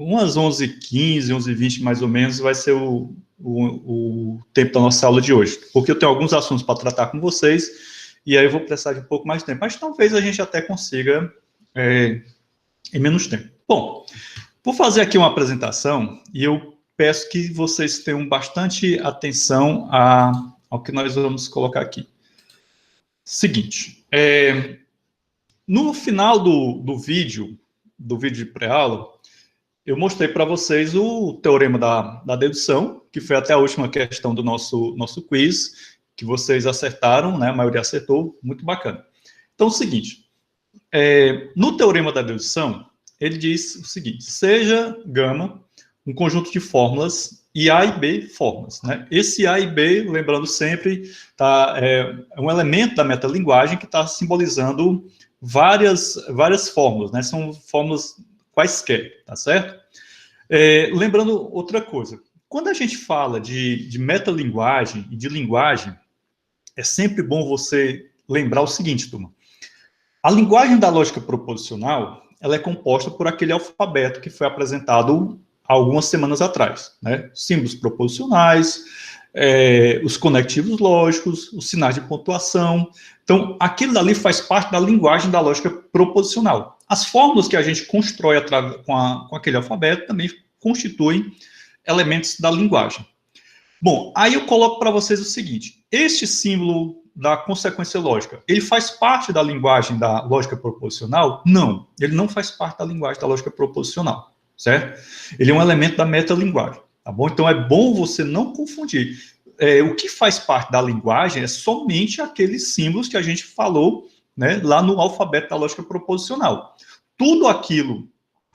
umas 11h15, 11h20 mais ou menos, vai ser o tempo da nossa aula de hoje, porque eu tenho alguns assuntos para tratar com vocês, e aí eu vou precisar de um pouco mais de tempo, mas talvez a gente até consiga em menos tempo. Bom, vou fazer aqui uma apresentação, e eu peço que vocês tenham bastante atenção ao que nós vamos colocar aqui. Seguinte, no final do vídeo de pré-aula, eu mostrei para vocês o teorema da dedução, que foi até a última questão do nosso quiz, que vocês acertaram, né? A maioria acertou, muito bacana. Então, é o seguinte, no teorema da dedução, ele diz o seguinte, seja gama um conjunto de fórmulas e A e B fórmulas, né? Esse A e B, lembrando sempre, é um elemento da metalinguagem que está simbolizando várias fórmulas, né? São fórmulas quaisquer, tá certo? Lembrando outra coisa, quando a gente fala de metalinguagem e de linguagem, é sempre bom você lembrar o seguinte, turma. A linguagem da lógica proposicional, ela é composta por aquele alfabeto que foi apresentado algumas semanas atrás, né? Símbolos proposicionais, os conectivos lógicos, os sinais de pontuação. Então, aquilo dali faz parte da linguagem da lógica proposicional. As fórmulas que a gente constrói com aquele alfabeto também constituem elementos da linguagem. Bom, aí eu coloco para vocês o seguinte, este símbolo da consequência lógica, ele faz parte da linguagem da lógica proposicional? Não, ele não faz parte da linguagem da lógica proposicional, certo? Ele é um elemento da metalinguagem, tá bom? Então é bom você não confundir. O que faz parte da linguagem é somente aqueles símbolos que a gente falou, né, lá no alfabeto da lógica proposicional. Tudo aquilo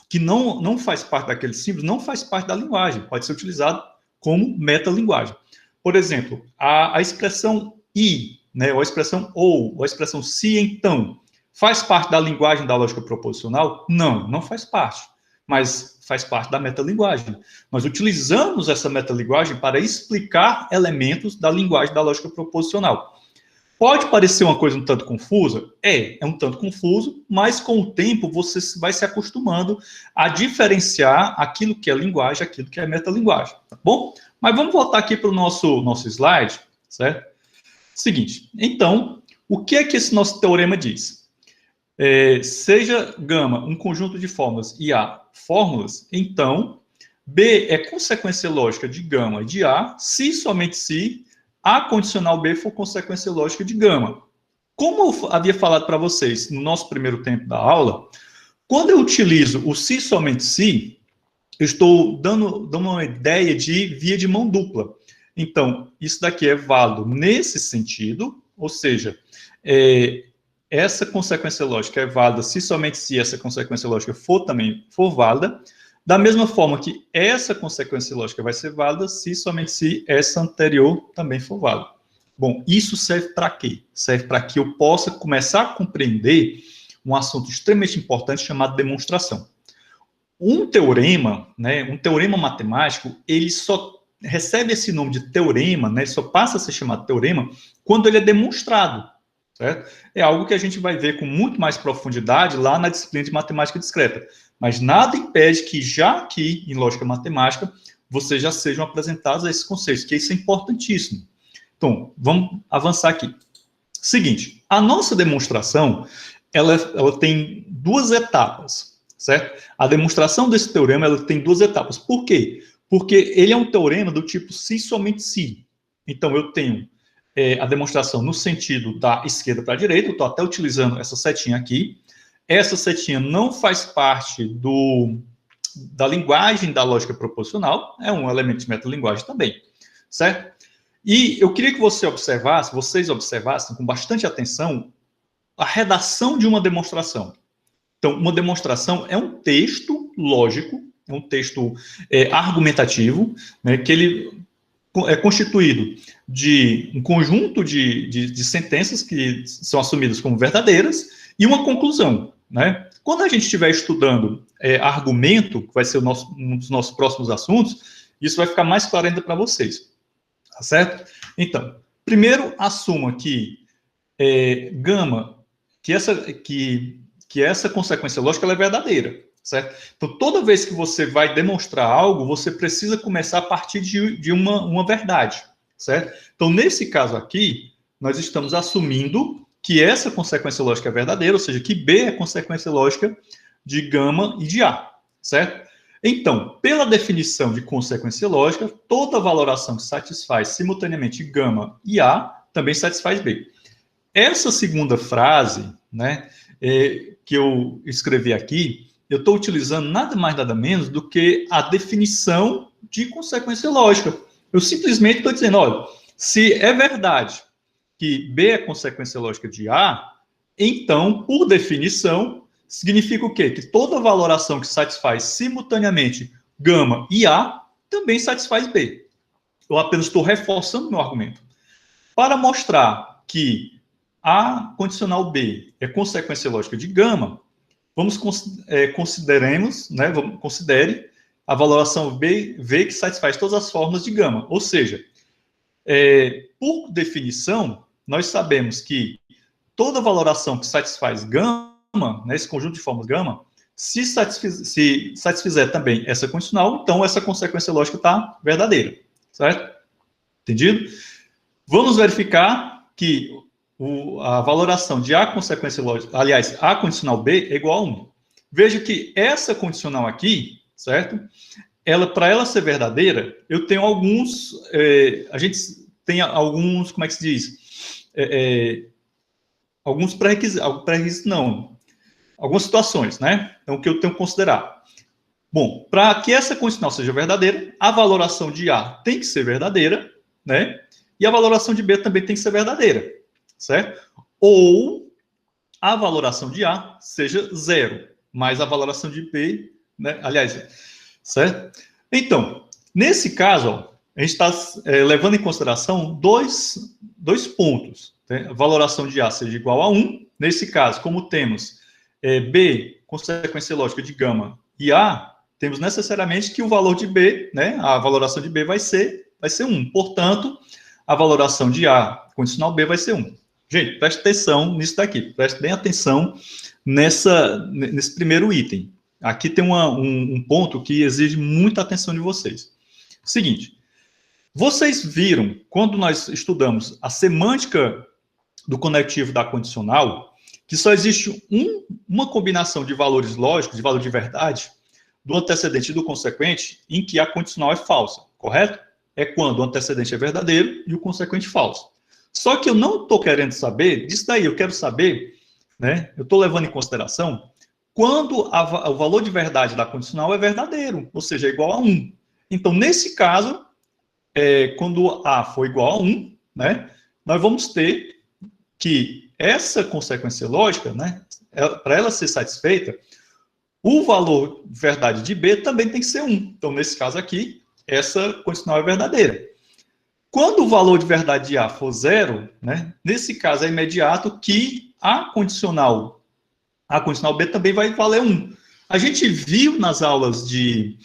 que não faz parte daqueles símbolos não faz parte da linguagem, pode ser utilizado como metalinguagem. Por exemplo, a expressão e, né, ou a expressão ou a expressão se então, faz parte da linguagem da lógica proposicional? Não, não faz parte, mas faz parte da metalinguagem. Nós utilizamos essa metalinguagem para explicar elementos da linguagem da lógica proposicional. Pode parecer uma coisa um tanto confusa? É um tanto confuso, mas com o tempo você vai se acostumando a diferenciar aquilo que é linguagem, aquilo que é metalinguagem, tá bom? Mas vamos voltar aqui para o nosso slide, certo? Seguinte, então, o que é que esse nosso teorema diz? Seja gama um conjunto de fórmulas e A fórmulas, então, B é consequência lógica de gama e de A, se somente se A condicional B for consequência lógica de gama. Como eu havia falado para vocês no nosso primeiro tempo da aula, quando eu utilizo o se somente se, eu estou dando uma ideia de via de mão dupla. Então, isso daqui é válido nesse sentido, ou seja, essa consequência lógica é válida se somente se essa consequência lógica for válida, da mesma forma que essa consequência lógica vai ser válida se somente se essa anterior também for válida. Bom, isso serve para quê? Serve para que eu possa começar a compreender um assunto extremamente importante chamado demonstração. Um teorema, né, um teorema matemático, ele só recebe esse nome de teorema, né, só passa a ser chamado teorema quando ele é demonstrado, certo? É algo que a gente vai ver com muito mais profundidade lá na disciplina de matemática discreta. Mas nada impede que já aqui, em lógica matemática, vocês já sejam apresentados a esses conceitos, que isso é importantíssimo. Então, vamos avançar aqui. Seguinte, a nossa demonstração, ela tem duas etapas, certo? A demonstração desse teorema, ela tem duas etapas. Por quê? Porque ele é um teorema do tipo se somente se. Então, eu tenho a demonstração no sentido da esquerda para a direita, eu estou até utilizando essa setinha aqui. Essa setinha não faz parte da linguagem da lógica proposicional, é um elemento de metalinguagem também, certo? E eu queria que vocês observassem com bastante atenção a redação de uma demonstração. Então, uma demonstração é um texto lógico, é um texto argumentativo, né, que ele é constituído de um conjunto de sentenças que são assumidas como verdadeiras e uma conclusão, né? Quando a gente estiver estudando argumento, que vai ser um dos nossos próximos assuntos, isso vai ficar mais claro ainda para vocês, tá certo? Então, primeiro, assuma que gama, que essa consequência lógica ela é verdadeira. certo? Então, toda vez que você vai demonstrar algo, você precisa começar a partir de uma verdade, certo? Então, nesse caso aqui, nós estamos assumindo que essa consequência lógica é verdadeira, ou seja, que B é consequência lógica de gama e de A, certo? Então, pela definição de consequência lógica, toda valoração que satisfaz simultaneamente gama e A também satisfaz B. Essa segunda frase, né, que eu escrevi aqui, eu estou utilizando nada mais, nada menos do que a definição de consequência lógica. Eu simplesmente estou dizendo, olha, se é verdade que B é consequência lógica de A, então, por definição, significa o quê? Que toda valoração que satisfaz simultaneamente gama e A também satisfaz B. Eu apenas estou reforçando meu argumento. Para mostrar que A condicional B é consequência lógica de gama, considere a valoração V que satisfaz todas as fórmulas de gama. Ou seja, por definição, nós sabemos que toda valoração que satisfaz gama, né, esse conjunto de fórmulas gama, se satisfizer também essa condicional, então essa consequência lógica está verdadeira, certo? Entendido? Vamos verificar que a valoração de A consequência lógica, aliás, A condicional B é igual a 1. Veja que essa condicional aqui, certo? Para ela ser verdadeira, eu tenho alguns, a gente tem alguns, como é que se diz? Alguns pré-requisitos, não, algumas situações, né? Então, o que eu tenho que considerar? Bom, para que essa condicional seja verdadeira, a valoração de A tem que ser verdadeira, né? E a valoração de B também tem que ser verdadeira, certo? Ou a valoração de A seja 0, mas a valoração de B, né? Aliás, certo? Então, nesse caso, ó, a gente está levando em consideração dois pontos. Né? A valoração de A seja igual a 1. Nesse caso, como temos B, consequência lógica de gama, e A, temos necessariamente que o valor de B, né, a valoração de B vai ser 1. Portanto, a valoração de A condicional B vai ser 1. Gente, preste atenção nisso daqui. Preste bem atenção nesse primeiro item. Aqui tem um ponto que exige muita atenção de vocês. Seguinte, vocês viram, quando nós estudamos a semântica do conectivo da condicional, que só existe uma combinação de valores lógicos, de valor de verdade, do antecedente e do consequente, em que a condicional é falsa, correto? É quando o antecedente é verdadeiro e o consequente falso. Só que eu não estou querendo saber disso daí, eu quero saber, né? Eu estou levando em consideração quando o valor de verdade da condicional é verdadeiro, ou seja, é igual a 1. Então, nesse caso, quando A for igual a 1, né, nós vamos ter que essa consequência lógica, né, para ela ser satisfeita, o valor de verdade de B também tem que ser 1. Então, nesse caso aqui, essa condicional é verdadeira. Quando o valor de verdade de A for 0, né, nesse caso é imediato que a condicional B também vai valer 1. A gente viu nas aulas de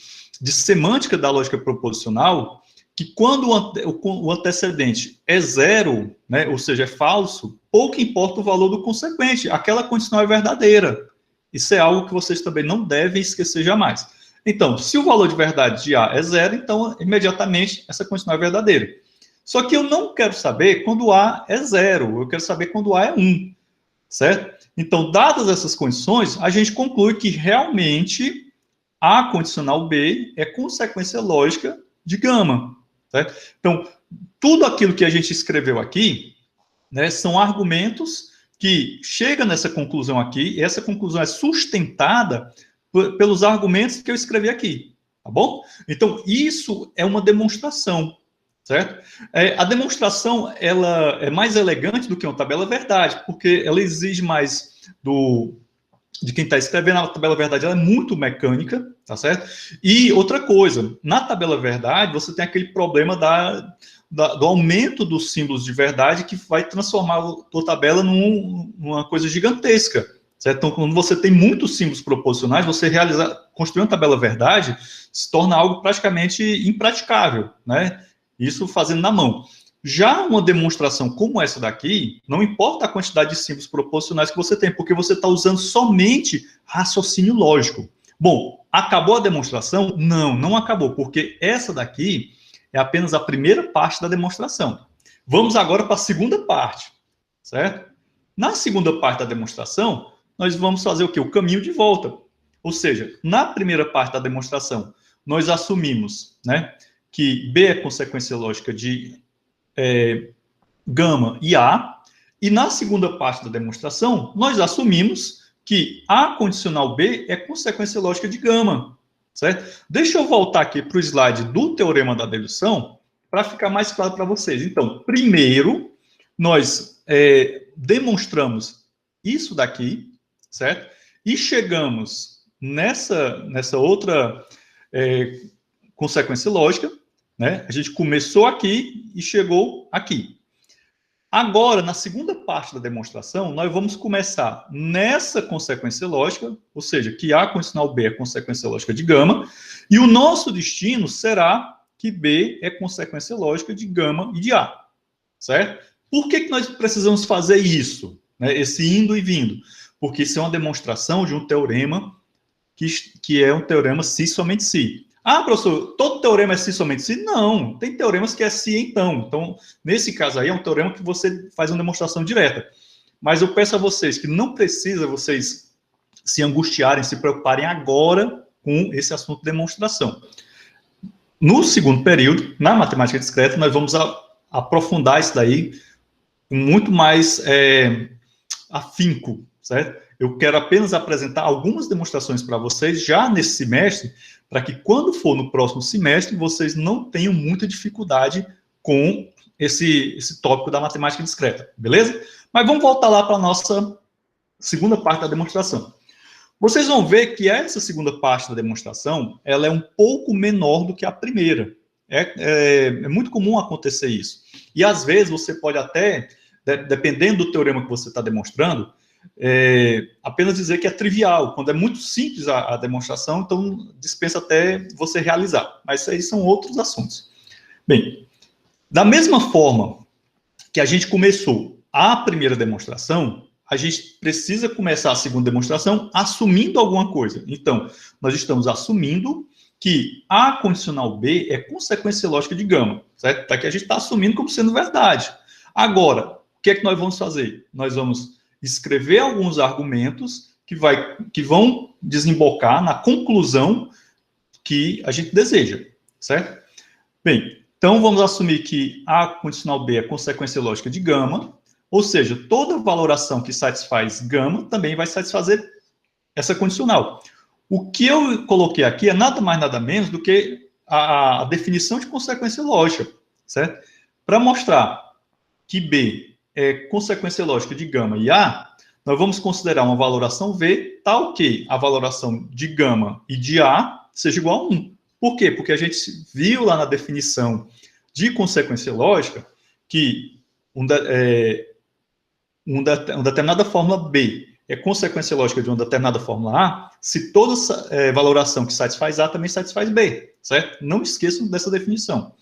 semântica da lógica proposicional que quando o antecedente é 0, né, ou seja, é falso, pouco importa o valor do consequente, aquela condicional é verdadeira. Isso é algo que vocês também não devem esquecer jamais. Então, se o valor de verdade de A é 0, então, imediatamente, essa condicional é verdadeira. Só que eu não quero saber quando A é 0, eu quero saber quando A é 1, certo? Então, dadas essas condições, a gente conclui que realmente A condicional B é consequência lógica de gama, certo? Então, tudo aquilo que a gente escreveu aqui, né, são argumentos que chegam nessa conclusão aqui, e essa conclusão é sustentada pelos argumentos que eu escrevi aqui, tá bom? Então, isso é uma demonstração, certo? A demonstração, ela é mais elegante do que uma tabela verdade, porque ela exige mais de quem está escrevendo. A tabela verdade ela é muito mecânica, tá certo? E outra coisa, na tabela verdade, você tem aquele problema do aumento dos símbolos de verdade que vai transformar a tua tabela numa coisa gigantesca, certo? Então, quando você tem muitos símbolos proposicionais, você construir uma tabela verdade se torna algo praticamente impraticável, né? Isso fazendo na mão. Já uma demonstração como essa daqui, não importa a quantidade de símbolos proposicionais que você tem, porque você está usando somente raciocínio lógico. Bom, acabou a demonstração? Não, não acabou, porque essa daqui é apenas a primeira parte da demonstração. Vamos agora para a segunda parte, certo? Na segunda parte da demonstração, nós vamos fazer o quê? O caminho de volta. Ou seja, na primeira parte da demonstração, nós assumimos, né, que B é consequência lógica de gama e A, e na segunda parte da demonstração, nós assumimos que A condicional B é consequência lógica de gama, certo? Deixa eu voltar aqui para o slide do teorema da dedução, para ficar mais claro para vocês. Então, primeiro, nós demonstramos isso daqui, certo? E chegamos nessa outra consequência lógica, né? A gente começou aqui e chegou aqui. Agora, na segunda parte da demonstração, nós vamos começar nessa consequência lógica, ou seja, que A condicional B é consequência lógica de gama, e o nosso destino será que B é consequência lógica de gama e de A, certo? Por que nós precisamos fazer isso, né, esse indo e vindo? Porque isso é uma demonstração de um teorema que é um teorema se somente se. Ah, professor, todo teorema é se somente se? Não, tem teoremas que é se então. Então, nesse caso aí, é um teorema que você faz uma demonstração direta. Mas eu peço a vocês que não precisa vocês se angustiarem, se preocuparem agora com esse assunto de demonstração. No segundo período, na matemática discreta, nós vamos aprofundar isso daí com muito mais afinco, certo? Eu quero apenas apresentar algumas demonstrações para vocês já nesse semestre, para que quando for no próximo semestre, vocês não tenham muita dificuldade com esse tópico da matemática discreta, beleza? Mas vamos voltar lá para a nossa segunda parte da demonstração. Vocês vão ver que essa segunda parte da demonstração, ela é um pouco menor do que a primeira. É muito comum acontecer isso. E às vezes você pode até, dependendo do teorema que você está demonstrando, apenas dizer que é trivial, quando é muito simples a demonstração, então dispensa até você realizar. Mas isso aí são outros assuntos. Bem, da mesma forma que a gente começou a primeira demonstração, a gente precisa começar a segunda demonstração assumindo alguma coisa. Então, nós estamos assumindo que A condicional B é consequência lógica de gama, certo? Tá, que a gente está assumindo como sendo verdade. Agora, o que é que nós vamos fazer? Nós vamos escrever alguns argumentos que vão desembocar na conclusão que a gente deseja, certo? Bem, então vamos assumir que A condicional B é consequência lógica de gama, ou seja, toda valoração que satisfaz gama também vai satisfazer essa condicional. O que eu coloquei aqui é nada mais, nada menos do que a definição de consequência lógica, certo? Para mostrar que B é consequência lógica de gama e A, nós vamos considerar uma valoração V tal que a valoração de gama e de A seja igual a 1. Por quê? Porque a gente viu lá na definição de consequência lógica que uma determinada fórmula B é consequência lógica de uma determinada fórmula A, se toda valoração que satisfaz A também satisfaz B, certo? Não esqueçam dessa definição.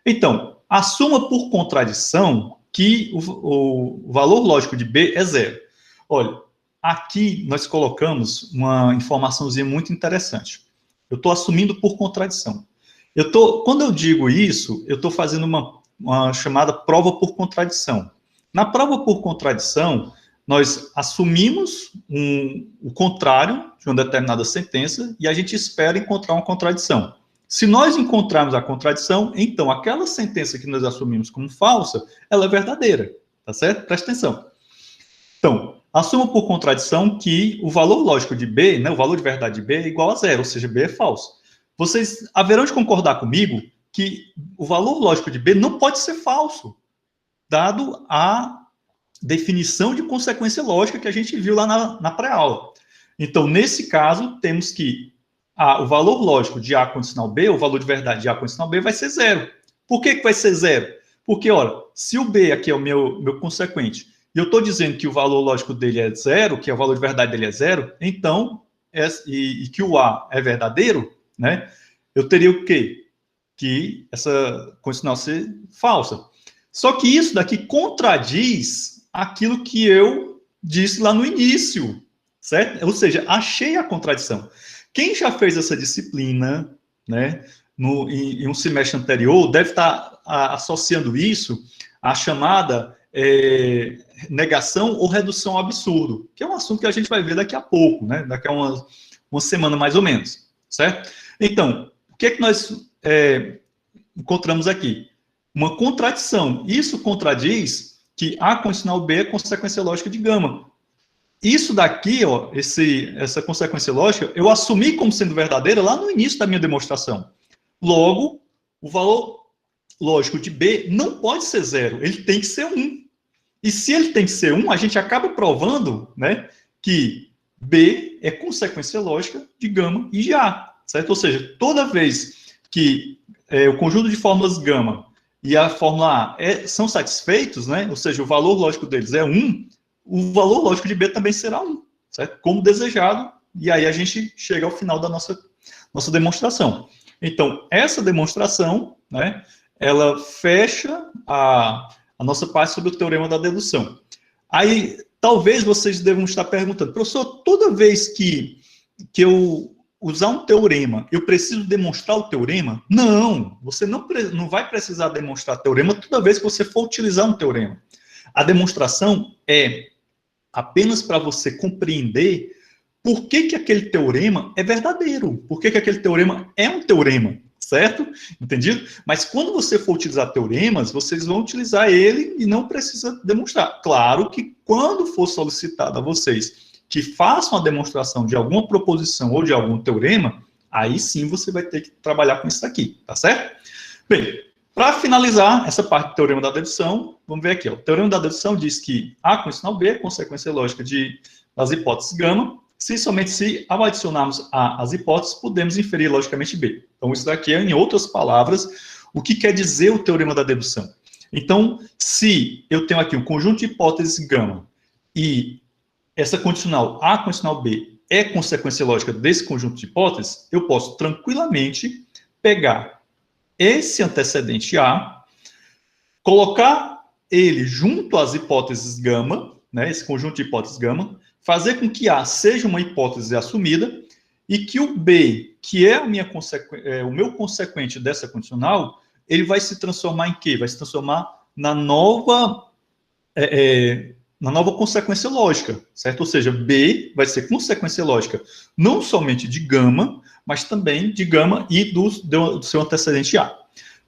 Então, assuma por contradição que o valor lógico de B é zero. Olha, aqui nós colocamos uma informaçãozinha muito interessante. Eu estou assumindo por contradição. Quando eu digo isso, eu estou fazendo uma chamada prova por contradição. Na prova por contradição, nós assumimos o contrário de uma determinada sentença e a gente espera encontrar uma contradição. Se nós encontrarmos a contradição, então aquela sentença que nós assumimos como falsa, ela é verdadeira, tá certo? Presta atenção. Então, assuma por contradição que o valor lógico de B, né, o valor de verdade de B é igual a zero, ou seja, B é falso. Vocês haverão de concordar comigo que o valor lógico de B não pode ser falso, dado a definição de consequência lógica que a gente viu lá na pré-aula. Então, nesse caso, temos que o valor lógico de A condicional B, o valor de verdade de A condicional B vai ser zero. Por que vai ser zero? Porque, olha, se o B aqui é o meu consequente, e eu estou dizendo que o valor lógico dele é zero, que o valor de verdade dele é zero, então, e que o A é verdadeiro, né, eu teria o quê? Que essa condicional ser falsa. Só que isso daqui contradiz aquilo que eu disse lá no início, certo? Ou seja, achei a contradição. Quem já fez essa disciplina, né, em um semestre anterior, deve estar associando isso à chamada negação ou redução ao absurdo, que é um assunto que a gente vai ver daqui a pouco, né, daqui a uma semana mais ou menos, certo? Então, o que é que nós encontramos aqui? Uma contradição. Isso contradiz que A condicional B é consequência lógica de gama. Isso daqui, ó, essa consequência lógica, eu assumi como sendo verdadeira lá no início da minha demonstração. Logo, o valor lógico de B não pode ser 0, ele tem que ser 1. E se ele tem que ser 1, a gente acaba provando, né, que B é consequência lógica de gama e de A, certo? Ou seja, toda vez que o conjunto de fórmulas gama e a fórmula A são satisfeitos, né, ou seja, o valor lógico deles é 1, o valor lógico de B também será 1, certo? Como desejado, e aí a gente chega ao final da nossa demonstração. Então, essa demonstração, né, ela fecha a nossa parte sobre o teorema da dedução. Aí, talvez vocês devam estar perguntando, professor, toda vez que eu usar um teorema, eu preciso demonstrar o teorema? Não, você não vai precisar demonstrar teorema toda vez que você for utilizar um teorema. A demonstração é apenas para você compreender por que aquele teorema é verdadeiro, por que aquele teorema é um teorema, certo? Entendido? Mas quando você for utilizar teoremas, vocês vão utilizar ele e não precisa demonstrar. Claro que quando for solicitado a vocês que façam a demonstração de alguma proposição ou de algum teorema, aí sim você vai ter que trabalhar com isso aqui, tá certo? Bem, para finalizar essa parte do teorema da dedução, vamos ver aqui. Ó. O teorema da dedução diz que A condicional B é consequência lógica das hipóteses gama, se somente se ao adicionarmos A às hipóteses, podemos inferir logicamente B. Então, isso daqui é, em outras palavras, o que quer dizer o teorema da dedução. Então, se eu tenho aqui um conjunto de hipóteses gama e essa condicional A condicional B é consequência lógica desse conjunto de hipóteses, eu posso tranquilamente pegar esse antecedente A, colocar ele junto às hipóteses gama, né, esse conjunto de hipóteses gama, fazer com que A seja uma hipótese assumida e que o B, que é o meu consequente dessa condicional, ele vai se transformar em quê? Vai se transformar na nova consequência lógica, certo? Ou seja, B vai ser consequência lógica não somente de gama, mas também de gama e do seu antecedente A.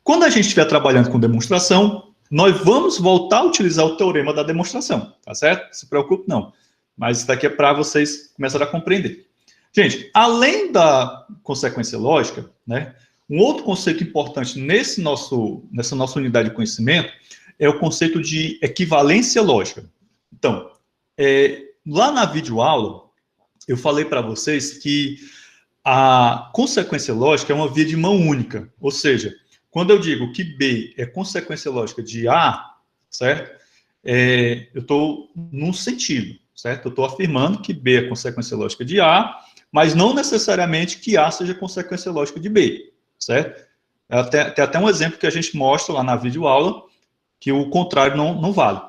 Quando a gente estiver trabalhando com demonstração, nós vamos voltar a utilizar o teorema da demonstração, tá certo? Não se preocupe, não. Mas isso daqui é para vocês começarem a compreender. Gente, além da consequência lógica, né, um outro conceito importante nessa nossa unidade de conhecimento é o conceito de equivalência lógica. Então, lá na videoaula, eu falei para vocês que a consequência lógica é uma via de mão única. Ou seja, quando eu digo que B é consequência lógica de A, certo? Eu estou num sentido, certo? Eu estou afirmando que B é consequência lógica de A, mas não necessariamente que A seja consequência lógica de B, certo? Tem até um exemplo que a gente mostra lá na videoaula, que o contrário não vale.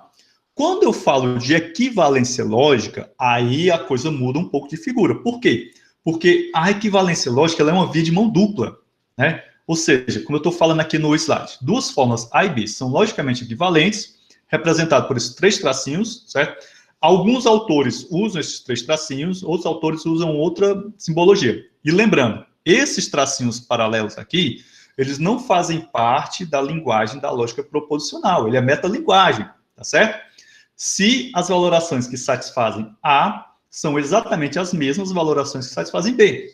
Quando eu falo de equivalência lógica, aí a coisa muda um pouco de figura. Por quê? Porque a equivalência lógica ela é uma via de mão dupla, né? Ou seja, como eu estou falando aqui no slide, duas fórmulas A e B são logicamente equivalentes, representadas por esses 3 tracinhos, certo? Alguns autores usam esses 3 tracinhos, outros autores usam outra simbologia. E lembrando, esses tracinhos paralelos aqui, eles não fazem parte da linguagem da lógica proposicional, ele é metalinguagem, tá certo? Se as valorações que satisfazem A são exatamente as mesmas valorações que satisfazem B,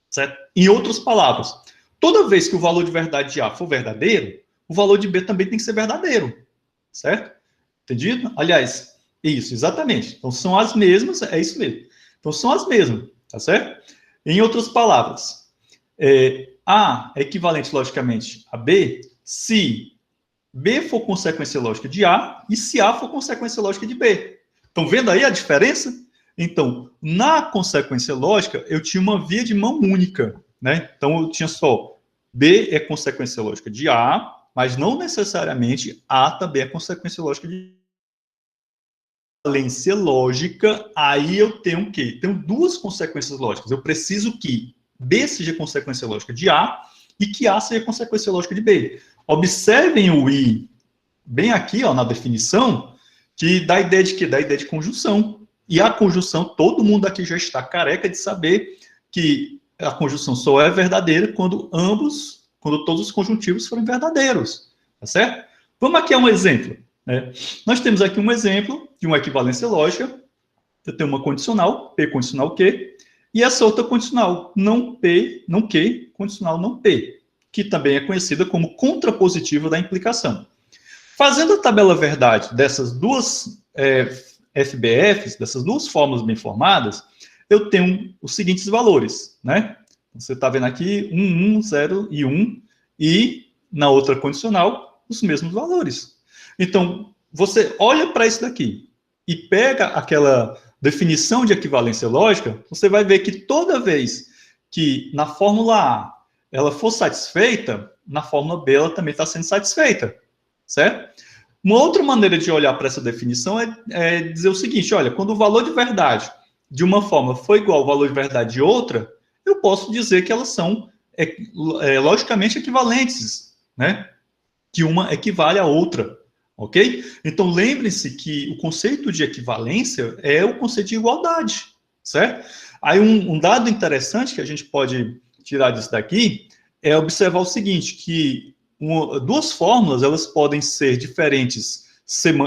certo? Em outras palavras, toda vez que o valor de verdade de A for verdadeiro, o valor de B também tem que ser verdadeiro, certo? Entendido? Aliás, isso, exatamente. Então, são as mesmas, é isso mesmo. Então, são as mesmas, tá certo? Em outras palavras, A é equivalente, logicamente, a B se B for consequência lógica de A e se A for consequência lógica de B. Estão vendo aí a diferença? Então, na consequência lógica, eu tinha uma via de mão única, né? Então, eu tinha só B é consequência lógica de A, mas não necessariamente A também é consequência lógica de equivalência lógica, aí eu tenho o quê? Tenho 2 consequências lógicas. Eu preciso que B seja consequência lógica de A e que A seja consequência lógica de B. Observem o I bem aqui, ó, na definição, que dá a ideia de quê? Dá a ideia de conjunção. E a conjunção, todo mundo aqui já está careca de saber que a conjunção só é verdadeira quando todos os conjuntivos forem verdadeiros, tá certo? Vamos aqui a um exemplo, né? Nós temos aqui um exemplo de uma equivalência lógica. Eu tenho uma condicional, P condicional Q, e essa outra condicional, não P, não Q, condicional não P, que também é conhecida como contrapositiva da implicação. Fazendo a tabela verdade dessas duas FBFs, dessas duas fórmulas bem formadas, eu tenho os seguintes valores, né? Você está vendo aqui 1, 1, 0 e 1, e na outra condicional, os mesmos valores. Então, você olha para isso daqui e pega aquela definição de equivalência lógica, você vai ver que toda vez que na fórmula A ela for satisfeita, na fórmula B ela também está sendo satisfeita, certo? Uma outra maneira de olhar para essa definição é dizer o seguinte, olha, quando o valor de verdade de uma fórmula for igual ao valor de verdade de outra, eu posso dizer que elas são logicamente equivalentes, né? Que uma equivale à outra. Ok? Então, lembrem-se que o conceito de equivalência é o conceito de igualdade, certo? Aí, um dado interessante que a gente pode tirar disso daqui é observar o seguinte, que duas fórmulas, elas podem ser diferentes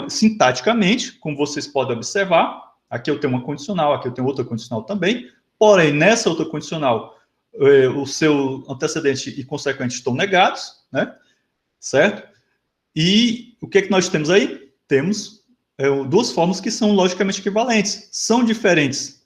sintaticamente, como vocês podem observar. Aqui eu tenho uma condicional, aqui eu tenho outra condicional também, porém, nessa outra condicional, o seu antecedente e consequente estão negados, né? Certo? E o que é que nós temos aí? Temos duas fórmulas que são logicamente equivalentes. São diferentes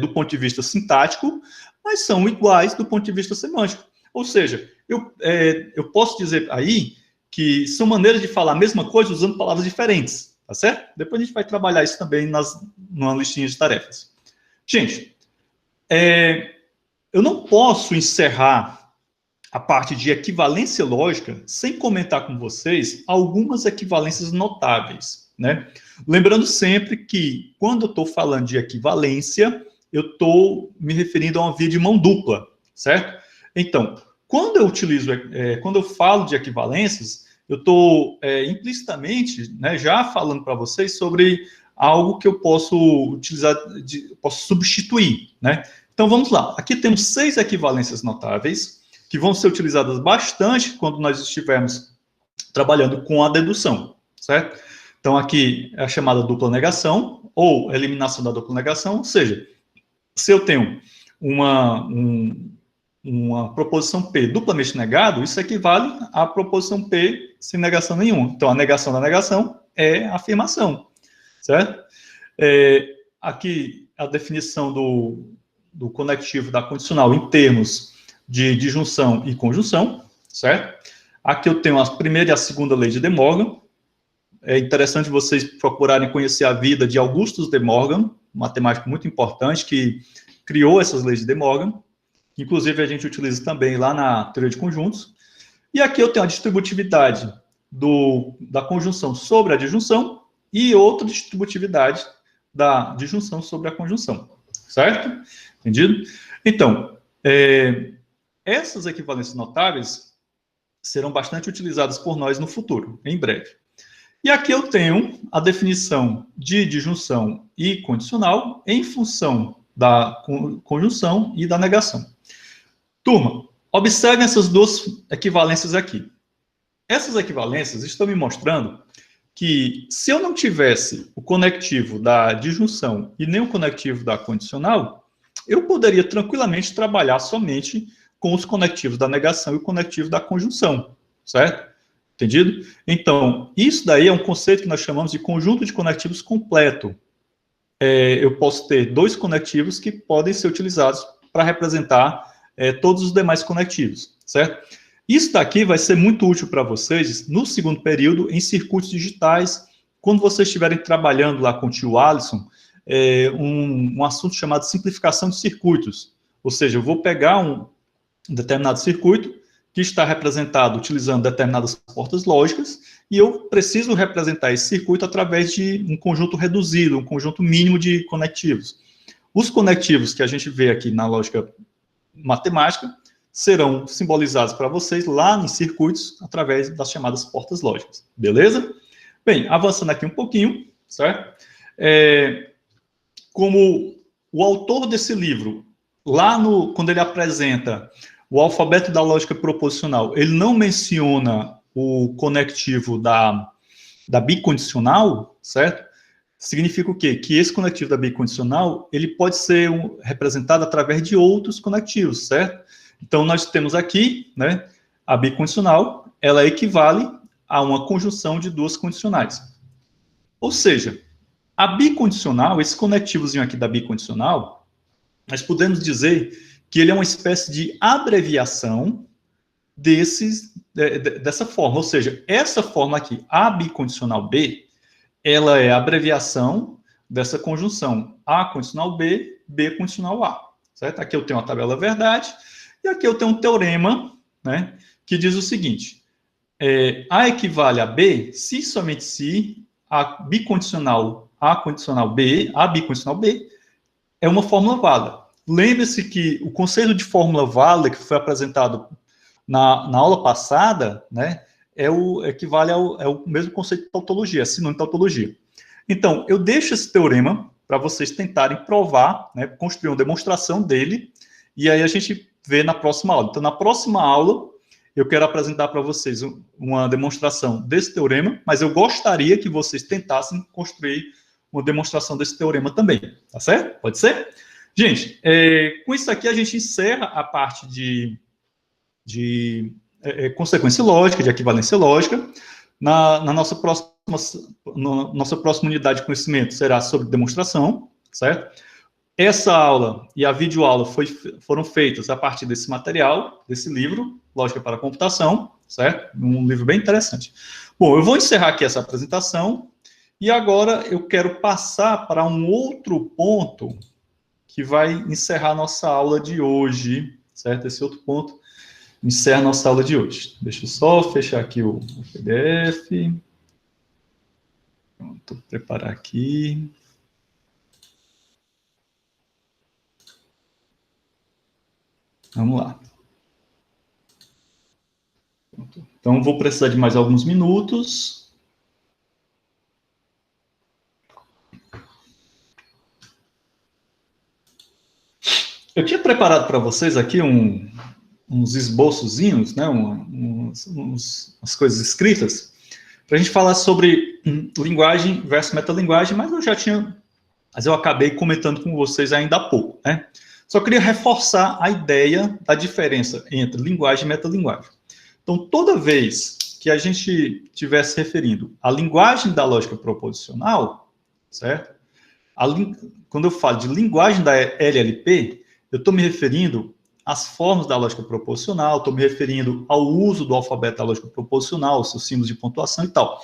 do ponto de vista sintático, mas são iguais do ponto de vista semântico. Ou seja, eu posso dizer aí que são maneiras de falar a mesma coisa usando palavras diferentes, tá certo? Depois a gente vai trabalhar isso também numa listinha de tarefas. Gente, eu não posso encerrar a parte de equivalência lógica sem comentar com vocês algumas equivalências notáveis, né? Lembrando sempre que, quando eu estou falando de equivalência, eu estou me referindo a uma via de mão dupla, certo? Então, quando eu falo de equivalências, eu estou implicitamente, né, já falando para vocês sobre algo que eu posso utilizar, posso substituir, né? Então, vamos lá. Aqui temos 6 equivalências notáveis, que vão ser utilizadas bastante quando nós estivermos trabalhando com a dedução, certo? Então, aqui é a chamada dupla negação, ou eliminação da dupla negação, ou seja, se eu tenho uma proposição P duplamente negado, isso equivale à proposição P sem negação nenhuma. Então, a negação da negação é a afirmação, certo? Aqui, a definição do conectivo da condicional em termos de disjunção e conjunção, certo? Aqui eu tenho a primeira e a segunda lei de De Morgan. É interessante vocês procurarem conhecer a vida de Augustus De Morgan, um matemático muito importante que criou essas leis de De Morgan, que inclusive a gente utiliza também lá na teoria de conjuntos. E aqui eu tenho a distributividade da conjunção sobre a disjunção e outra distributividade da disjunção sobre a conjunção, certo? Entendido? Então, essas equivalências notáveis serão bastante utilizadas por nós no futuro, em breve. E aqui eu tenho a definição de disjunção e condicional em função da conjunção e da negação. Turma, observem essas duas equivalências aqui. Essas equivalências estão me mostrando que se eu não tivesse o conectivo da disjunção e nem o conectivo da condicional, eu poderia tranquilamente trabalhar somente com os conectivos da negação e o conectivo da conjunção, certo? Entendido? Então, isso daí é um conceito que nós chamamos de conjunto de conectivos completo. Eu posso ter 2 conectivos que podem ser utilizados para representar todos os demais conectivos, certo? Isso daqui vai ser muito útil para vocês no segundo período em circuitos digitais, quando vocês estiverem trabalhando lá com o tio Alisson, um assunto chamado simplificação de circuitos. Ou seja, eu vou pegar um determinado circuito que está representado utilizando determinadas portas lógicas e eu preciso representar esse circuito através de um conjunto reduzido, um conjunto mínimo de conectivos. Os conectivos que a gente vê aqui na lógica matemática serão simbolizados para vocês lá em circuitos através das chamadas portas lógicas, beleza? Bem, avançando aqui um pouquinho, certo? Como o autor desse livro, quando ele apresenta o alfabeto da lógica proposicional, ele não menciona o conectivo da bicondicional, certo? Significa o quê? Que esse conectivo da bicondicional, ele pode ser representado através de outros conectivos, certo? Então, nós temos aqui, né, a bicondicional, ela equivale a uma conjunção de duas condicionais. Ou seja, a bicondicional, esse conectivozinho aqui da bicondicional, nós podemos dizer que ele é uma espécie de abreviação dessa forma. Ou seja, essa forma aqui, A bicondicional B, ela é a abreviação dessa conjunção A condicional B, B condicional A. Certo? Aqui eu tenho a tabela verdade, e aqui eu tenho um teorema, né, que diz o seguinte: A equivale a B se somente se a bicondicional A condicional B, A bicondicional B, é uma fórmula válida. Lembre-se que o conceito de fórmula válida que foi apresentado na aula passada, né, equivale é o mesmo conceito de tautologia, sinônimo de tautologia. Então, eu deixo esse teorema para vocês tentarem provar, né, construir uma demonstração dele, e aí a gente vê na próxima aula. Então, na próxima aula, eu quero apresentar para vocês uma demonstração desse teorema, mas eu gostaria que vocês tentassem construir uma demonstração desse teorema também, tá certo? Pode ser? Gente, com isso aqui a gente encerra a parte de consequência lógica, de equivalência lógica. Na nossa próxima unidade de conhecimento será sobre demonstração, certo? Essa aula e a videoaula foram feitas a partir desse material, desse livro, Lógica para a Computação, certo? Um livro bem interessante. Bom, eu vou encerrar aqui essa apresentação e agora eu quero passar para um outro ponto que vai encerrar a nossa aula de hoje, certo? Esse outro ponto encerra a nossa aula de hoje. Deixa eu só fechar aqui o PDF. Pronto, preparar aqui. Vamos lá. Então, vou precisar de mais alguns minutos. Eu tinha preparado para vocês aqui uns esboçozinhos, né, umas coisas escritas, para a gente falar sobre linguagem versus metalinguagem, mas eu acabei comentando com vocês ainda há pouco, né? Só queria reforçar a ideia da diferença entre linguagem e metalinguagem. Então, toda vez que a gente estiver se referindo à linguagem da lógica proposicional, certo? Quando eu falo de linguagem da LLP, eu estou me referindo às formas da lógica proposicional, estou me referindo ao uso do alfabeto da lógica proposicional, seus símbolos de pontuação e tal.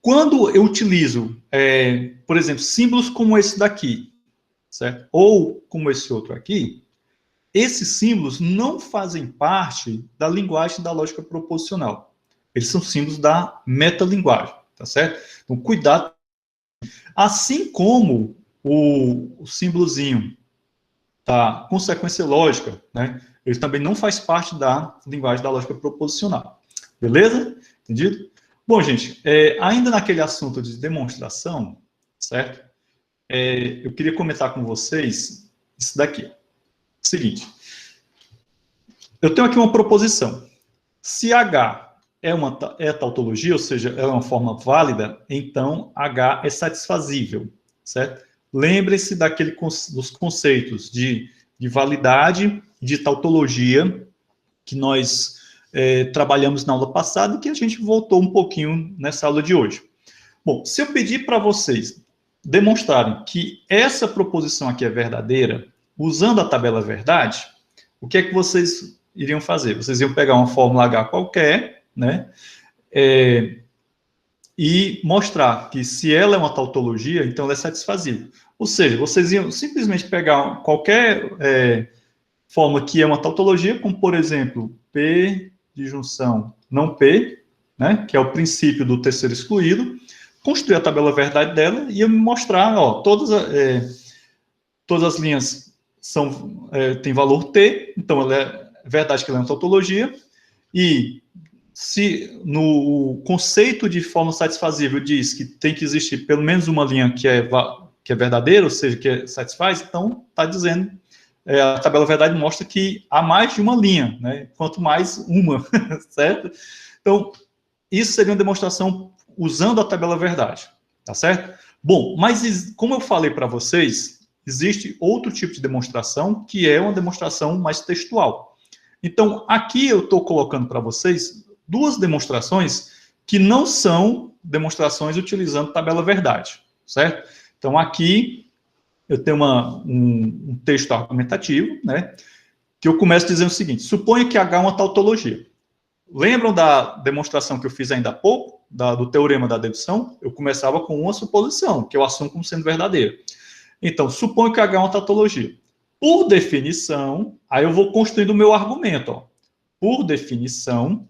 Quando eu utilizo, por exemplo, símbolos como esse daqui, certo? Ou como esse outro aqui, esses símbolos não fazem parte da linguagem da lógica proposicional. Eles são símbolos da metalinguagem, tá certo? Então, cuidado. Assim como o símbolozinho da consequência lógica, né? Ele também não faz parte da linguagem da lógica proposicional. Beleza? Entendido? Bom, gente, ainda naquele assunto de demonstração, certo? Eu queria comentar com vocês isso daqui. Seguinte, eu tenho aqui uma proposição. Se H é tautologia, ou seja, é uma forma válida, então H é satisfazível, certo? Lembre-se dos conceitos de validade, de tautologia, que nós trabalhamos na aula passada e que a gente voltou um pouquinho nessa aula de hoje. Bom, se eu pedir para vocês demonstrarem que essa proposição aqui é verdadeira, usando a tabela verdade, o que é que vocês iriam fazer? Vocês iam pegar uma fórmula H qualquer, né? E mostrar que se ela é uma tautologia, então ela é satisfazível. Ou seja, vocês iam simplesmente pegar qualquer forma que é uma tautologia, como, por exemplo, P de junção não P, né? Que é o princípio do terceiro excluído, construir a tabela verdade dela e eu me mostrar, ó, todas as linhas tem valor T, então ela é verdade que ela é uma tautologia, e se no conceito de forma satisfazível diz que tem que existir pelo menos uma linha que é verdadeira, ou seja, que satisfaz, então está dizendo, a tabela verdade mostra que há mais de uma linha, né? Quanto mais uma, certo? Então, isso seria uma demonstração usando a tabela verdade, tá certo? Bom, mas como eu falei para vocês, existe outro tipo de demonstração, que é uma demonstração mais textual. Então, aqui eu estou colocando para vocês duas demonstrações que não são demonstrações utilizando tabela verdade, certo? Então, aqui eu tenho um texto argumentativo, né, que eu começo dizendo o seguinte: suponha que H é uma tautologia. Lembram da demonstração que eu fiz ainda há pouco, do teorema da dedução? Eu começava com uma suposição, que eu assumo como sendo verdadeira. Então, suponho que H é uma tautologia. Por definição, aí eu vou construindo o meu argumento. Ó. Por definição,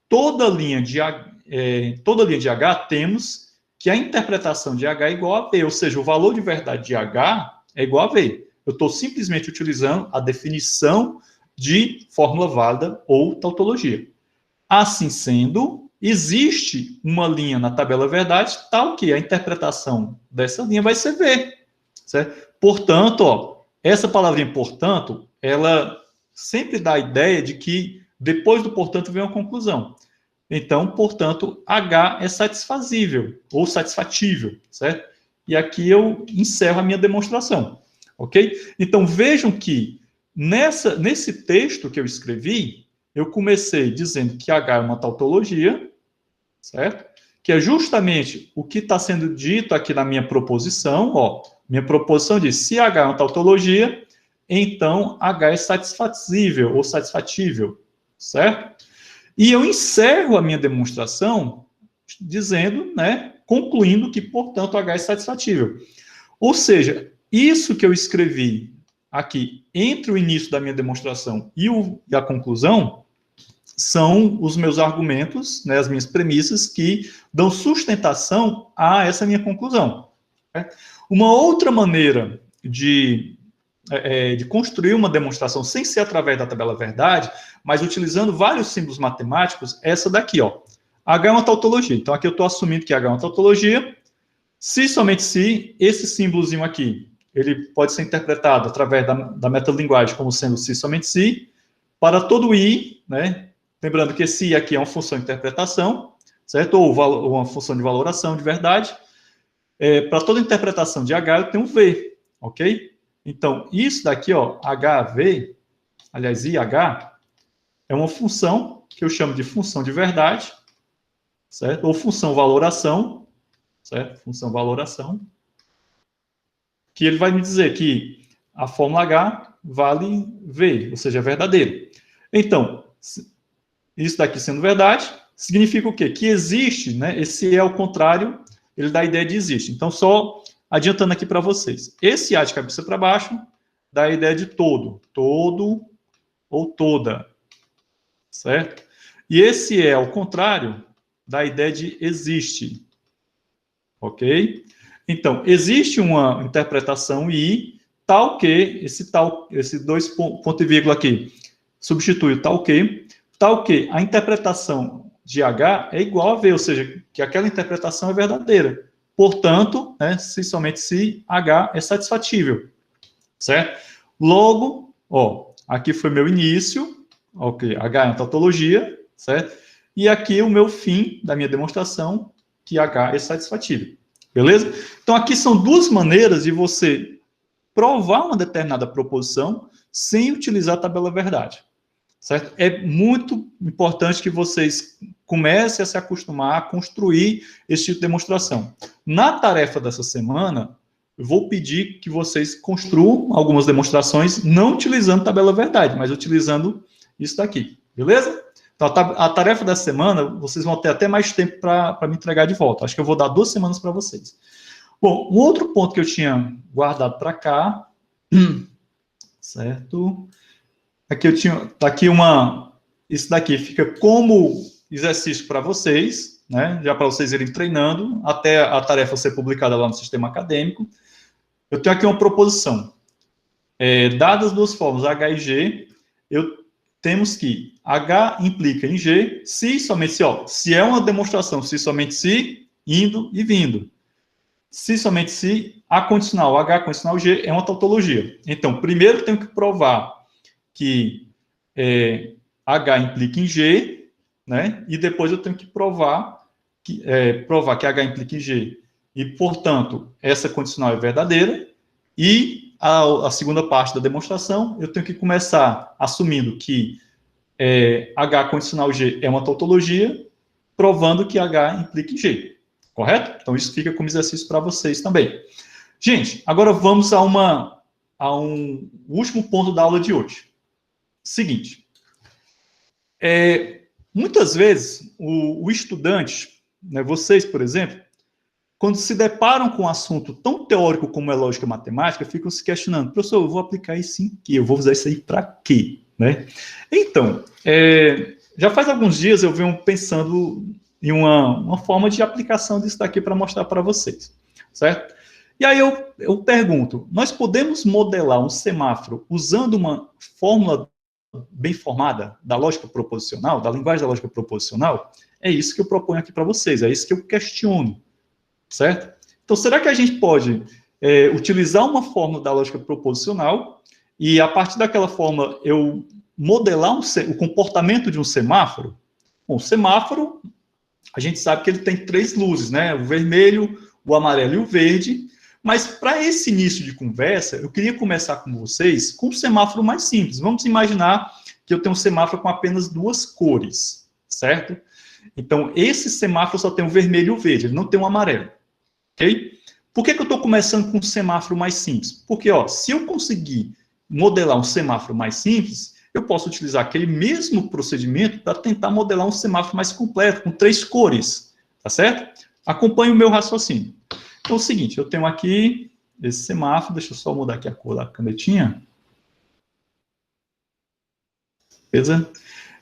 toda linha de H temos que a interpretação de H é igual a V, ou seja, o valor de verdade de H é igual a V. Eu estou simplesmente utilizando a definição de fórmula válida ou tautologia. Assim sendo, existe uma linha na tabela verdade tal que a interpretação dessa linha vai ser V. Certo? Portanto, ó, essa palavrinha portanto, ela sempre dá a ideia de que depois do portanto vem uma conclusão. Então, portanto, H é satisfazível ou satisfatível, certo? E aqui eu encerro a minha demonstração, ok? Então, vejam que nesse texto que eu escrevi, eu comecei dizendo que H é uma tautologia, certo? Que é justamente o que está sendo dito aqui na minha proposição, ó. Minha proposição diz, se H é uma tautologia, então H é satisfazível ou satisfatível, certo? E eu encerro a minha demonstração dizendo, né, concluindo que, portanto, H é satisfatível. Ou seja, isso que eu escrevi aqui entre o início da minha demonstração e a conclusão são os meus argumentos, né, as minhas premissas que dão sustentação a essa minha conclusão. Né? Uma outra maneira de construir uma demonstração sem ser através da tabela verdade, mas utilizando vários símbolos matemáticos, é essa daqui, ó. H é uma tautologia. Então, aqui eu estou assumindo que H é uma tautologia. Se somente se, esse símbolozinho aqui, ele pode ser interpretado através da metalinguagem como sendo se somente se. Para todo I, né? Lembrando que esse I aqui é uma função de interpretação, certo? Ou uma função de valoração de verdade. Para toda interpretação de H, eu tenho um V, ok? Então, isso daqui, ó, HV, aliás, IH, é uma função que eu chamo de função de verdade, certo? Ou função valoração, certo? Função valoração, que ele vai me dizer que a fórmula H vale V, ou seja, é verdadeiro. Então, isso daqui sendo verdade, significa o quê? Que existe, né? Esse é o contrário, ele dá a ideia de existe. Então, só adiantando aqui para vocês. Esse A de cabeça para baixo dá a ideia de todo. Todo ou toda. Certo? E esse E ao contrário dá a ideia de existe. Ok? Então, existe uma interpretação I tal que, esse dois ponto e vírgula aqui, substitui o tal que a interpretação de H é igual a V, ou seja, que aquela interpretação é verdadeira. Portanto, né, se somente se H é satisfatível, certo? Logo, ó, aqui foi meu início, ok, H é uma tautologia, certo? E aqui o meu fim da minha demonstração, que H é satisfatível, beleza? Então, aqui são duas maneiras de você provar uma determinada proposição sem utilizar a tabela verdade, certo? É muito importante que vocês comecem a se acostumar a construir esse tipo de demonstração. Na tarefa dessa semana, eu vou pedir que vocês construam algumas demonstrações, não utilizando tabela verdade, mas utilizando isso daqui, beleza? Então, a tarefa dessa semana, vocês vão ter até mais tempo para me entregar de volta. Acho que eu vou dar 2 semanas para vocês. Bom, um outro ponto que eu tinha guardado para cá, certo? Aqui eu tinha, tá aqui isso daqui fica como exercício para vocês, né? Já para vocês irem treinando, até a tarefa ser publicada lá no sistema acadêmico. Eu tenho aqui uma proposição. Dadas as duas fórmulas, H e G, temos que H implica em G, se somente se, se é uma demonstração, se somente se, indo e vindo. Se somente se, A condicional, H condicional G é uma tautologia. Então, primeiro eu tenho que provar que H implica em G, né? E depois eu tenho que provar que H implica em G. E, portanto, essa condicional é verdadeira. E a segunda parte da demonstração, eu tenho que começar assumindo que H condicional G é uma tautologia, provando que H implica em G. Correto? Então, isso fica como exercício para vocês também. Gente, agora vamos a um último ponto da aula de hoje. Seguinte. Muitas vezes, o estudante, né, vocês, por exemplo, quando se deparam com um assunto tão teórico como é lógica matemática, ficam se questionando, professor, eu vou aplicar isso em quê? Eu vou usar isso aí para quê? Né? Então, já faz alguns dias eu venho pensando em uma forma de aplicação disso daqui para mostrar para vocês, certo? E aí eu pergunto, nós podemos modelar um semáforo usando uma fórmula bem formada da lógica proposicional, da linguagem da lógica proposicional? É isso que eu proponho aqui para vocês, é isso que eu questiono, certo? Então, será que a gente pode utilizar uma fórmula da lógica proposicional e, a partir daquela forma, eu modelar o comportamento de um semáforo? Bom, o semáforo, a gente sabe que ele tem 3 luzes, né? O vermelho, o amarelo e o verde. Mas, para esse início de conversa, eu queria começar com vocês com um semáforo mais simples. Vamos imaginar que eu tenho um semáforo com apenas 2 cores, certo? Então, esse semáforo só tem o vermelho e o verde, ele não tem o amarelo, ok? Por que eu estou começando com um semáforo mais simples? Porque, se eu conseguir modelar um semáforo mais simples, eu posso utilizar aquele mesmo procedimento para tentar modelar um semáforo mais completo, com 3 cores, tá certo? Acompanhe o meu raciocínio. Então, é o seguinte, eu tenho aqui esse semáforo, deixa eu só mudar aqui a cor da canetinha. Beleza?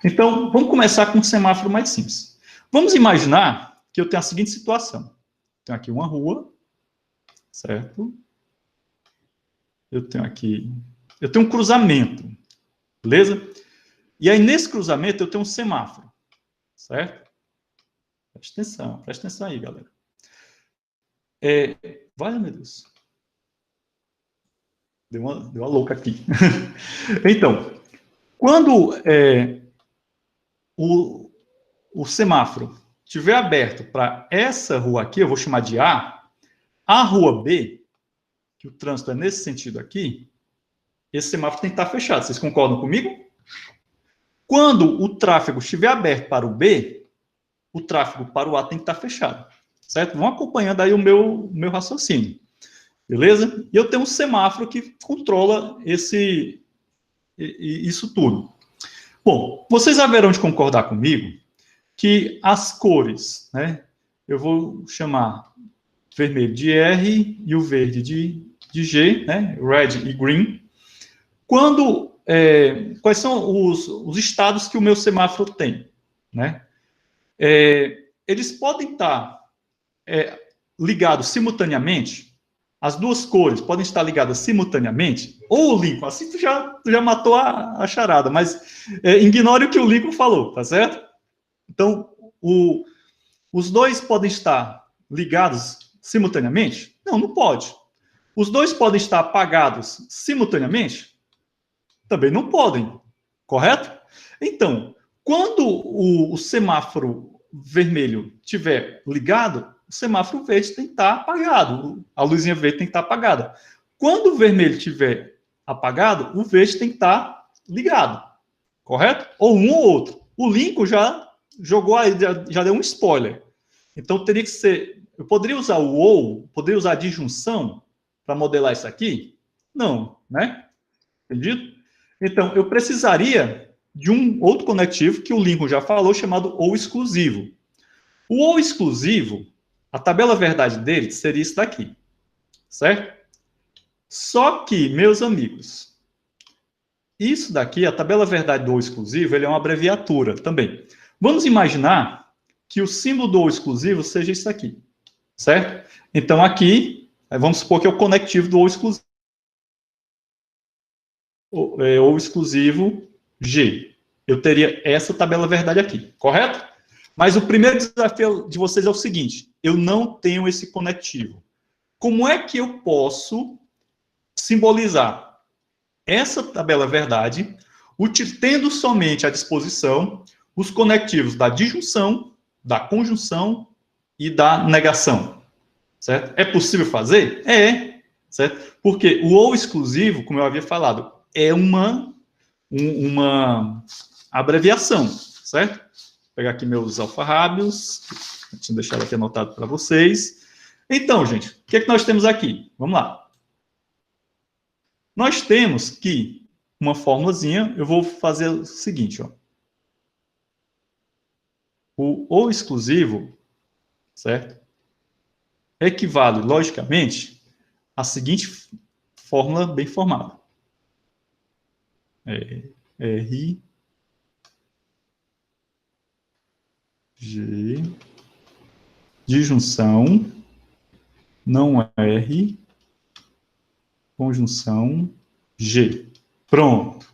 Então, vamos começar com um semáforo mais simples. Vamos imaginar que eu tenho a seguinte situação. Tenho aqui uma rua, certo? Eu tenho um cruzamento, beleza? E aí, nesse cruzamento, eu tenho um semáforo, certo? Presta atenção aí, galera. Vai, meu Deus. Deu uma louca aqui. Então, quando o semáforo estiver aberto para essa rua aqui, eu vou chamar de a rua B, que o trânsito é nesse sentido aqui, esse semáforo tem que estar fechado. Vocês concordam comigo? Quando o tráfego estiver aberto para o B, o tráfego para o A tem que estar fechado. Certo? Vão acompanhando aí o meu raciocínio. Beleza? E eu tenho um semáforo que controla isso tudo. Bom, vocês haverão de concordar comigo que as cores, né? Eu vou chamar vermelho de R e o verde de G, né? Red e green. Quais são os estados que o meu semáforo tem, né? Eles podem estar ligados simultaneamente. As 2 cores podem estar ligadas simultaneamente, ou o Lincoln, assim tu já matou a charada, mas ignore o que o Lincoln falou, tá certo? Então, os 2 podem estar ligados simultaneamente? Não, não pode. Os 2 podem estar apagados simultaneamente? Também não podem, correto? Então, quando o semáforo vermelho estiver ligado, o semáforo verde tem que estar apagado, a luzinha verde tem que estar apagada. Quando o vermelho estiver apagado, o verde tem que estar ligado, correto? Ou um ou outro. O Lincoln já jogou aí, já deu um spoiler. Então, teria que ser... Eu poderia usar o ou, poderia usar a disjunção para modelar isso aqui? Não, né? Entendido? Então, eu precisaria de um outro conectivo que o Lincoln já falou, chamado ou exclusivo. O ou exclusivo, a tabela verdade dele seria isso daqui, certo? Só que, meus amigos, isso daqui, a tabela verdade do ou exclusivo, ele é uma abreviatura também. Vamos imaginar que o símbolo do ou exclusivo seja isso aqui, certo? Então, aqui, vamos supor que é o conectivo do ou exclusivo. ou exclusivo G. Eu teria essa tabela verdade aqui, correto? Mas o primeiro desafio de vocês é o seguinte: eu não tenho esse conectivo. Como é que eu posso simbolizar essa tabela verdade, tendo somente à disposição os conectivos da disjunção, da conjunção e da negação? Certo? É possível fazer? É, certo? Porque o ou exclusivo, como eu havia falado, é uma abreviação, certo? Vou pegar aqui meus alfarrábios, deixa eu deixar aqui anotado para vocês. Então, gente, o que é que nós temos aqui? Vamos lá. Nós temos que uma formulazinha, eu vou fazer o seguinte, ó. O ou exclusivo, certo? Equivale, logicamente, à seguinte fórmula bem formada. R, G, disjunção, não R, conjunção, G. Pronto.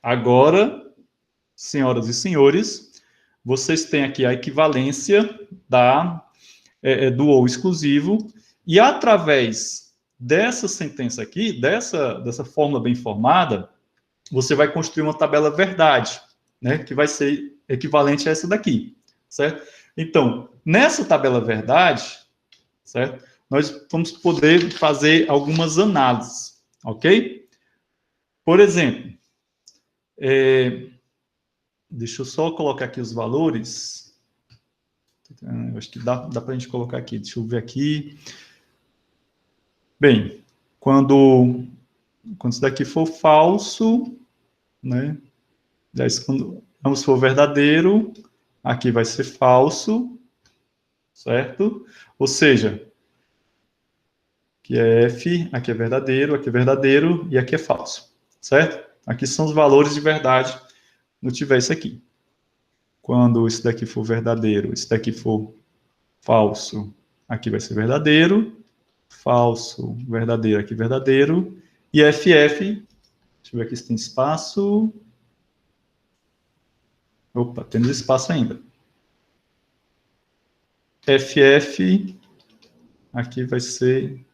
Agora, senhoras e senhores, vocês têm aqui a equivalência do ou exclusivo, e através dessa sentença aqui, dessa fórmula bem formada, você vai construir uma tabela verdade, né, que vai ser equivalente a essa daqui, certo? Então, nessa tabela verdade, certo, nós vamos poder fazer algumas análises, ok? Por exemplo, deixa eu só colocar aqui os valores. Acho que dá para a gente colocar aqui. Deixa eu ver aqui. Bem, quando isso daqui for falso, né? Quando ambos for verdadeiro, aqui vai ser falso, certo? Ou seja, aqui é F, aqui é verdadeiro e aqui é falso, certo? Aqui são os valores de verdade não tiver isso aqui. Quando isso daqui for verdadeiro, isso daqui for falso, aqui vai ser verdadeiro, falso, verdadeiro, aqui verdadeiro, e FF, deixa eu ver aqui se tem espaço. Opa, temos espaço ainda. FF, aqui vai ser,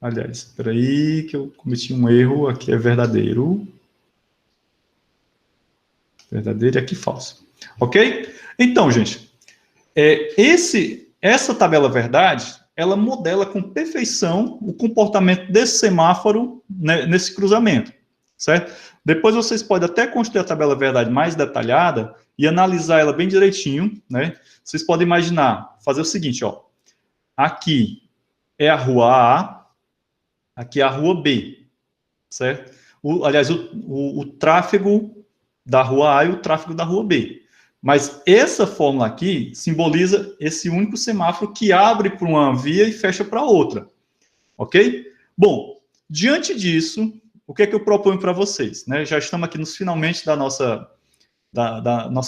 aliás, espera aí que eu cometi um erro, aqui é verdadeiro. Verdadeiro e aqui falso. Ok? Então, gente, essa tabela verdade, ela modela com perfeição o comportamento desse semáforo, né, nesse cruzamento, certo? Depois vocês podem até construir a tabela verdade mais detalhada e analisar ela bem direitinho, né? Vocês podem imaginar, fazer o seguinte, ó. Aqui é a rua A, aqui é a rua B, certo? Aliás, o tráfego da rua A e o tráfego da rua B. Mas essa fórmula aqui simboliza esse único semáforo que abre para uma via e fecha para outra. Ok? Bom, diante disso, o que é que eu proponho para vocês? Né? Já estamos aqui nos finalmente da nossa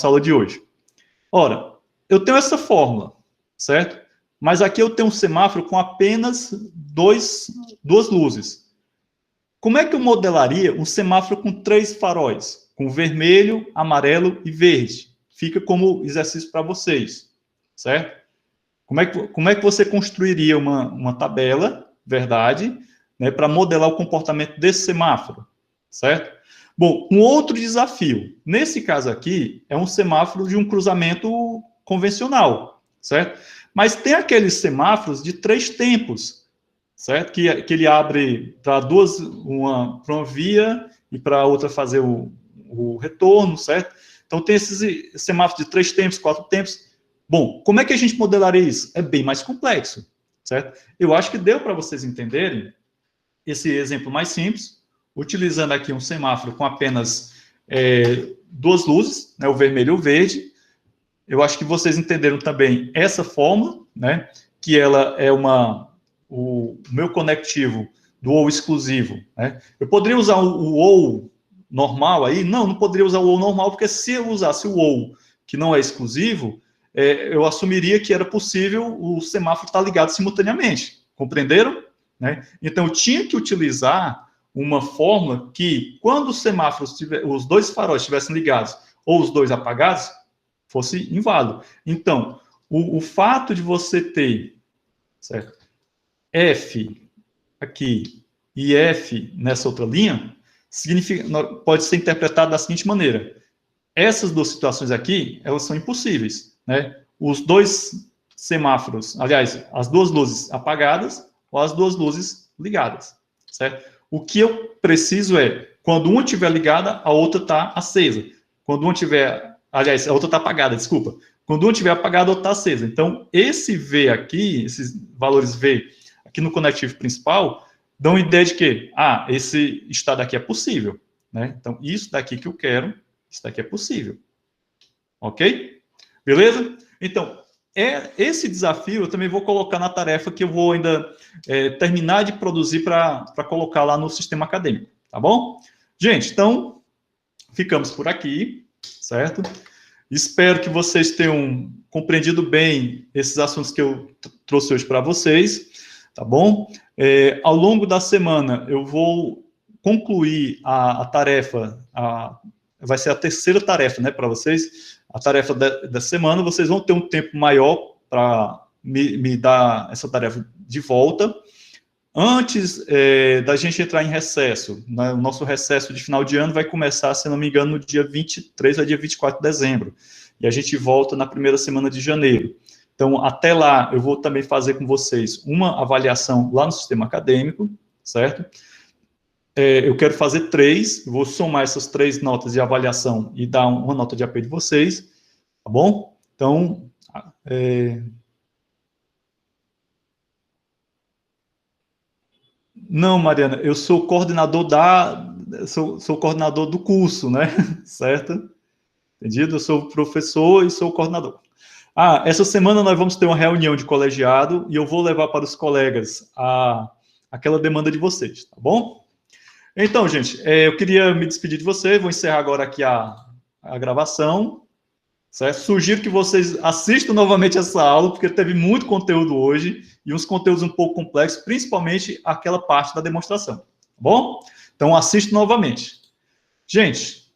aula de hoje. Ora, eu tenho essa fórmula, certo? Mas aqui eu tenho um semáforo com apenas duas luzes. Como é que eu modelaria um semáforo com 3 faróis? Com vermelho, amarelo e verde. Fica como exercício para vocês, certo? Como é que você construiria uma tabela, verdade, né, para modelar o comportamento desse semáforo, certo? Bom, um outro desafio. Nesse caso aqui, é um semáforo de um cruzamento convencional, certo? Mas tem aqueles semáforos de 3 tempos, certo? Que ele abre para uma via e para outra fazer o retorno, certo? Então, tem esses semáforos de 3 tempos, 4 tempos. Bom, como é que a gente modelaria isso? É bem mais complexo, certo? Eu acho que deu para vocês entenderem esse exemplo mais simples, utilizando aqui um semáforo com apenas 2 luzes, né, o vermelho e o verde. Eu acho que vocês entenderam também essa fórmula, né, que ela é o meu conectivo do ou exclusivo, né? Eu poderia usar o ou normal aí? Não poderia usar o ou normal, porque se eu usasse o ou que não é exclusivo, eu assumiria que era possível o semáforo estar ligado simultaneamente. Compreenderam? Né? Então, eu tinha que utilizar uma fórmula que, quando os semáforos, os dois faróis estivessem ligados ou os dois apagados, fosse inválido. Então, o fato de você ter, certo, F aqui e F nessa outra linha, pode ser interpretado da seguinte maneira. Essas duas situações aqui, elas são impossíveis, né? Os dois semáforos, aliás, as duas luzes apagadas ou as duas luzes ligadas, certo? O que eu preciso é, quando uma estiver ligada, a outra está acesa. Quando uma estiver, aliás, a outra está apagada, desculpa. Quando uma estiver apagada, a outra está acesa. Então, esse V aqui, esses valores V aqui no conectivo principal, dão ideia de que, esse estado aqui é possível, né? Então, isso daqui que eu quero, isso daqui é possível. Ok? Beleza? Então, esse desafio eu também vou colocar na tarefa que eu vou ainda terminar de produzir para colocar lá no sistema acadêmico, tá bom? Gente, então, ficamos por aqui, certo? Espero que vocês tenham compreendido bem esses assuntos que eu trouxe hoje para vocês, tá bom? Ao longo da semana, eu vou concluir a tarefa, vai ser a terceira tarefa, né, para vocês. A tarefa da semana, vocês vão ter um tempo maior para me dar essa tarefa de volta. Antes da gente entrar em recesso, né, o nosso recesso de final de ano vai começar, se não me engano, no dia 23 a dia 24 de dezembro. E a gente volta na primeira semana de janeiro. Então, até lá, eu vou também fazer com vocês uma avaliação lá no sistema acadêmico, certo? Eu quero fazer 3, vou somar essas 3 notas de avaliação e dar uma nota de AP de vocês, tá bom? Então, Não, Mariana, eu sou coordenador sou coordenador do curso, né? Certo? Entendido? Eu sou professor e sou coordenador. Essa semana nós vamos ter uma reunião de colegiado e eu vou levar para os colegas aquela demanda de vocês, tá bom? Então, gente, eu queria me despedir de vocês, vou encerrar agora aqui a gravação, certo? Sugiro que vocês assistam novamente essa aula, porque teve muito conteúdo hoje e uns conteúdos um pouco complexos, principalmente aquela parte da demonstração, tá bom? Então, assistam novamente. Gente,